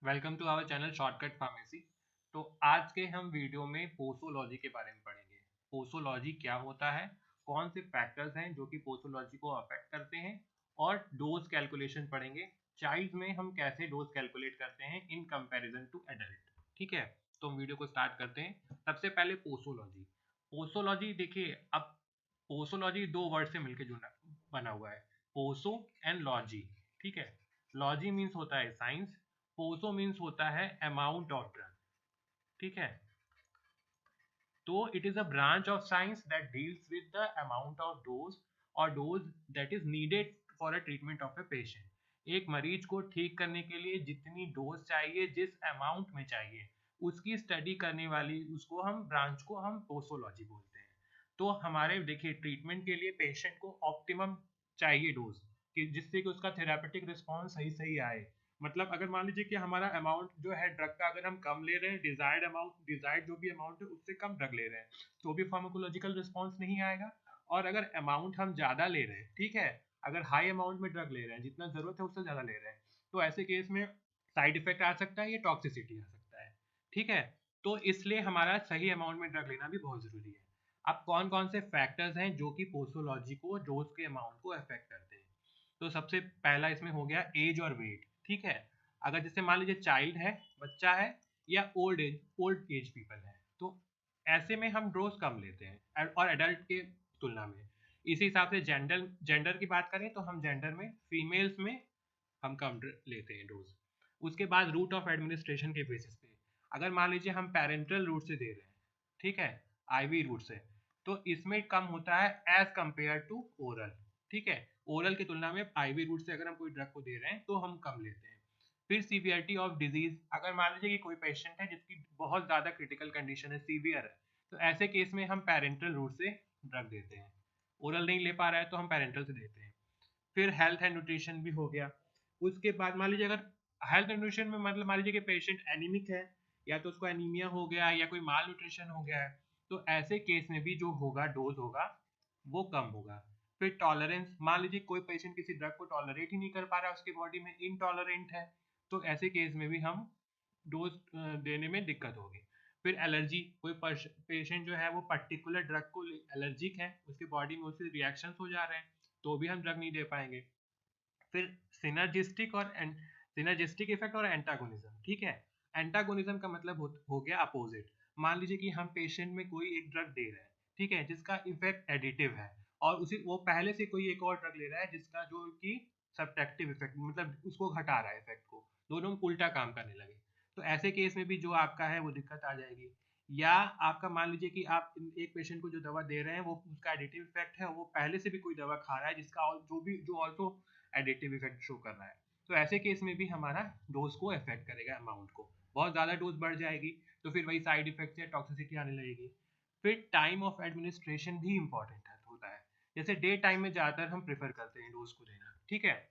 Welcome to our channel shortcut pharmacy. तो आज के हम वीडियो में पोसोलॉजी के बारे में पढ़ेंगे। पोसोलॉजी क्या होता है, कौन से फैक्टर्स हैं जो कि पोसोलॉजी को अफेक्ट करते हैं, और डोज कैलकुलेशन पढ़ेंगे। चाइल्ड में हम कैसे डोज कैलकुलेट करते हैं इन कंपैरिजन टू एडल्ट। ठीक है, तो हम वीडियो को स्टार्ट करते हैं। सबसे पहले पोसोलॉजी। पोसोलॉजी देखिए, अब पोसोलॉजी दो वर्ड से मिलकर जुड़ा बना हुआ है, पोसो एंड लॉजी। ठीक है, लॉजी मीन्स होता है साइंस, पोसो मीन्स होता है अमाउंट ऑफ ड्रग। ठीक है, तो it is a branch of science that deals with the amount of dose और dose that is needed for a treatment of a patient. एक मरीज को ठीक करने के लिए जितनी डोज चाहिए, जिस अमाउंट में चाहिए, उसकी स्टडी करने वाली उसको हम ब्रांच को हम पोसोलॉजी बोलते हैं। तो हमारे देखिए, ट्रीटमेंट के लिए पेशेंट को ऑप्टिमम चाहिए डोज, कि जिससे कि उसका थेरापेटिक रिस्पॉन्स सही सही आए। मतलब अगर मान लीजिए कि हमारा अमाउंट जो है ड्रग का, अगर हम कम ले रहे हैं, डिजायर्ड अमाउंट, डिजायर्ड जो भी अमाउंट है उससे कम ड्रग ले रहे हैं, तो भी फार्माकोलॉजिकल रिस्पॉन्स नहीं आएगा। और अगर अमाउंट हम ज्यादा ले रहे हैं, ठीक है, अगर हाई अमाउंट में ड्रग ले रहे हैं, जितना जरूरत है उससे ज्यादा ले रहे हैं, तो ऐसे केस में साइड इफेक्ट आ सकता है या टॉक्सिसिटी आ सकता है। ठीक है, तो इसलिए हमारा सही अमाउंट में ड्रग लेना भी बहुत जरूरी है। अब कौन कौन से फैक्टर्स हैं जो कि पोसोलॉजी को, डोज के अमाउंट को अफेक्ट करते हैं। तो सबसे पहला इसमें हो गया एज और वेट। ठीक है, अगर जैसे मान लीजिए चाइल्ड है, बच्चा है, या ओल्ड एज पीपल है, तो ऐसे में हम डोज कम लेते हैं और एडल्ट के तुलना में। इसी हिसाब से जेंडर जेंडर की बात करें तो हम जेंडर में फीमेल्स में हम कम लेते हैं डोज। उसके बाद रूट ऑफ एडमिनिस्ट्रेशन के बेसिस पे, अगर मान लीजिए हम पेरेंटल रूट से दे रहे हैं, ठीक है, आईवी रूट से, तो इसमें कम होता है एज कंपेयर टू ओरल। ठीक है, ओरल की तुलना में आईवी रूट से अगर हम कोई ड्रग को दे रहे हैं तो हम कम लेते हैं। फिर सीवियरिटी ऑफ डिजीज, अगर मान लीजिए कि कोई पेशेंट है जिसकी बहुत ज्यादा क्रिटिकल कंडीशन है, सीवियर है, तो ऐसे केस में हम पेरेंटल रूट से ड्रग देते हैं। ओरल नहीं ले पा रहा है तो हम पेरेंटल से देते हैं। फिर हेल्थ एंड न्यूट्रिशन भी हो गया। उसके बाद मान लीजिए अगर हेल्थ एंड न्यूट्रिशन में, मतलब मान लीजिए कि पेशेंट एनीमिक है, या तो उसको एनीमिया हो गया या कोई माल न्यूट्रिशन हो गया है, तो ऐसे केस में भी जो होगा डोज होगा वो कम होगा। फिर टॉलरेंस, मान लीजिए कोई पेशेंट किसी ड्रग को टॉलरेट ही नहीं कर पा रहा है, उसकी बॉडी में इनटॉलरेंट है, तो ऐसे केस में भी हम डोज देने में दिक्कत होगी। फिर एलर्जी, कोई पेशेंट जो है वो पर्टिकुलर ड्रग को एलर्जिक है, उसके बॉडी में उससे रिएक्शंस हो जा रहे हैं, तो भी हम ड्रग नहीं दे पाएंगे। फिर सिनर्जिस्टिक इफेक्ट और एंटागोनिज्म। ठीक है, एंटागोनिज्म का मतलब हो गया अपोजिट। मान लीजिए कि हम पेशेंट में कोई एक ड्रग दे रहे हैं, ठीक है, जिसका इफेक्ट एडिटिव है, और उसी वो पहले से कोई एक और ड्रग ले रहा है जिसका जो कि सब्ट्रैक्टिव इफेक्ट, मतलब उसको घटा रहा है इफेक्ट को, दोनों में उल्टा काम करने लगे, तो ऐसे केस में भी जो आपका है वो दिक्कत आ जाएगी। या आपका मान लीजिए कि आप एक पेशेंट को जो दवा दे रहे हैं वो उसका एडिटिव इफेक्ट है, वो पहले से भी कोई दवा खा रहा है जिसका जो ऑल्सो एडिटिव इफेक्ट शो कर रहा है, तो ऐसे केस में भी हमारा डोज को इफेक्ट करेगा, अमाउंट को। बहुत ज़्यादा डोज बढ़ जाएगी तो फिर वही साइड इफेक्ट या टॉक्सिसिटी आने लगेगी। फिर टाइम ऑफ एडमिनिस्ट्रेशन भी इंपॉर्टेंट होता है। जैसे डे टाइम में ज़्यादातर हम प्रेफर करते हैं डोज को देना। ठीक है,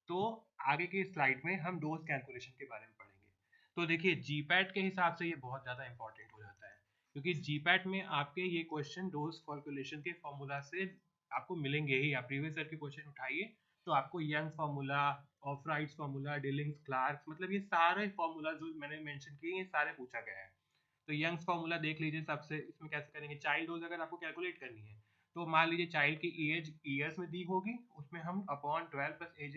तो आगे की स्लाइड में हम डोज कैलकुलेशन के बारे में पढ़ेंगे। तो देखिए, जीपैट के हिसाब से ये बहुत ज़्यादा इंपॉर्टेंट हो जाता है, क्योंकि जीपैट में आपके ये क्वेश्चन डोज कैलकुलेशन के फॉर्मूला से आपको मिलेंगे ही। आप प्रीवियस ईयर के क्वेश्चन उठाइए तो आपको Young formula, Fried's formula, Dilling's Clark, मतलब ये सारे फार्मूला जो मैंने मेंशन किए ये सारे पूछा गया है। तो यंग्स फार्मूला देख लीजिए। सबसे इसमें कैसे करेंगे, चाइल्ड डोज अगर आपको कैलकुलेट करनी है, तो मान लीजिए चाइल्ड की एज ईयर्स में दी होगी, उसमें हम upon 12 plus age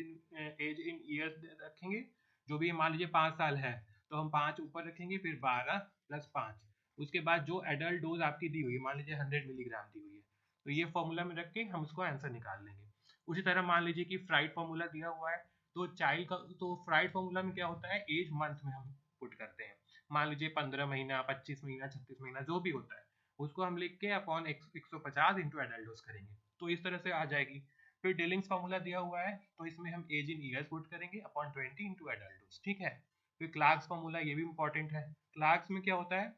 in years रखेंगे। जो भी मान लीजिए 5 साल है तो हम 5 ऊपर रखेंगे, फिर 12 प्लस 5। उसके बाद जो एडल्ट डोज आपकी दी हुई है, मान लीजिए 100 मिलीग्राम दी हुई है, तो ये फॉर्मूला में रख के हम उसको आंसर निकाल लेंगे। उसी तरह मान लीजिए कि फ्राइड फॉर्मूला दिया हुआ है, तो चाइल्ड का, तो फ्राइड फॉर्मूला में क्या होता है, एज मंथ में हम पुट करते हैं। मान लीजिए 15 महीना, 25 महीना, 36 महीना, जो भी होता है उसको हम लिख के अपॉन 150 इंटू एडल्ट डोज करेंगे, तो इस तरह से आ जाएगी। फिर डिलिंग्स फॉर्मूला दिया हुआ है, तो इसमें हम एज इन ईयर्स पुट करेंगे अपॉन 20 इंटू एडल्ट डोज। ठीक है, फिर क्लार्क्स फॉर्मूला, ये भी इंपॉर्टेंट है। क्लार्क्स में क्या होता है,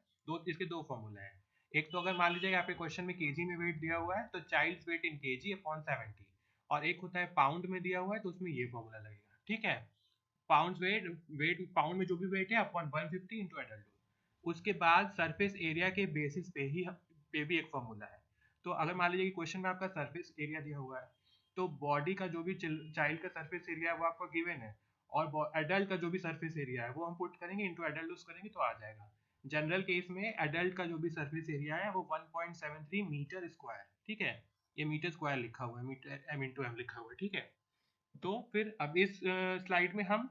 इसके दो फॉर्मूला है। एक तो अगर मान लीजिए यहाँ पे क्वेश्चन में केजी में वेट दिया हुआ है, तो चाइल्ड वेट इन केजी अपॉन 70, और एक होता है पाउंड में दिया हुआ है, तो उसमें ये फॉर्मूला लगेगा। ठीक है, पाउंड वेट पाउंड में जो भी वेट है अपॉन 150 इंटू एडल्ट। उसके बाद सरफेस एरिया के बेसिस पे भी एक फॉर्मूला है। तो अगर मान लीजिए कि क्वेश्चन में आपका सरफेस एरिया दिया हुआ है, तो बॉडी का जो भी चाइल्ड का सरफेस एरिया है वो आपका गिवन है, और एडल्ट का जो भी सरफेस एरिया है वो हम पुट करेंगे इनटू एडल्ट डोज करेंगे तो आ जाएगा। जनरल केस में एडल्ट का जो भी सरफेस एरिया है वो 1.73 मीटर स्क्वायर, ठीक है, ये मीटर स्क्वायर लिखा हुआ है, मीटर एम इंटू एम लिखा हुआ है, ठीक है। तो फिर अब इस स्लाइड में हम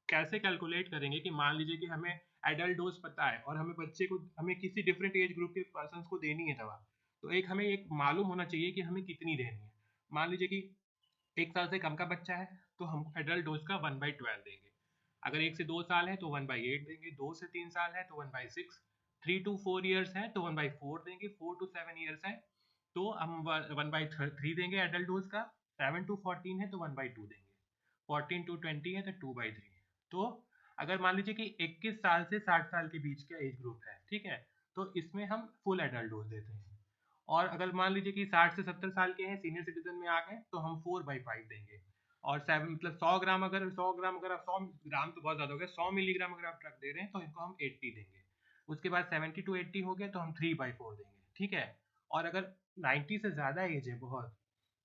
कैसे कैलकुलेट करेंगे कि मान लीजिए कि हमें एडल्ट डोज पता है और हमें बच्चे को, हमें किसी डिफरेंट एज ग्रुप के पर्सन को देनी है दवा, तो एक हमें एक मालूम होना चाहिए कि हमें कितनी देनी है। मान लीजिए कि 1 साल से कम का बच्चा है तो हम एडल्ट डोज का 1/12 देंगे। अगर 1 से 2 साल है तो 1/8 देंगे, 2 से 3 साल है तो 1/6, 3 to 4 years है तो 1/4 देंगे, 4 to 7 years है तो हम 1/3 देंगे एडल्ट डोज का, 7 to 14 है तो 1/2 देंगे, 14 to 20 है तो 2/3। तो अगर मान लीजिए कि 21 साल से 60 साल के बीच का एज ग्रुप है, ठीक है, तो इसमें हम फुल एडल्ट डोज देते हैं। और अगर मान लीजिए कि 60 से 70 साल के हैं, सीनियर सिटीजन में आ गए, तो हम 4/5 देंगे। और 7 मतलब 100 ग्राम, अगर 100 ग्राम, अगर आप 100 ग्राम तो बहुत ज़्यादा हो गया, 100 मिलीग्राम अगर आप ड्रग दे रहे हैं तो इनको हम 80 देंगे। उसके बाद 70 to 80 हो गया तो हम 3/4 देंगे, ठीक है। और अगर 90 से ज़्यादा एज है बहुत,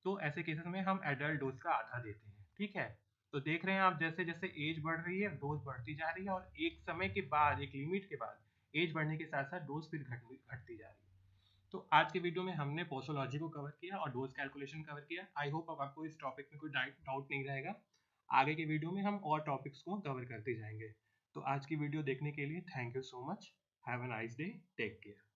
तो ऐसे केसेस में हम एडल्ट डोज का आधा देते हैं, ठीक है। तो देख रहे हैं आप, जैसे जैसे एज बढ़ रही है डोज बढ़ती जा रही है, और एक समय के बाद, एक लिमिट के बाद एज बढ़ने के साथ साथ डोज फिर घटती जा रही है। तो आज के वीडियो में हमने पोसोलॉजी को कवर किया और डोज कैलकुलेशन कवर किया। आई होप अब आपको इस टॉपिक में कोई डाउट नहीं रहेगा। आगे के वीडियो में हम और टॉपिक्स को कवर करते जाएंगे। तो आज की वीडियो देखने के लिए thank you so much. Have a nice day, take care.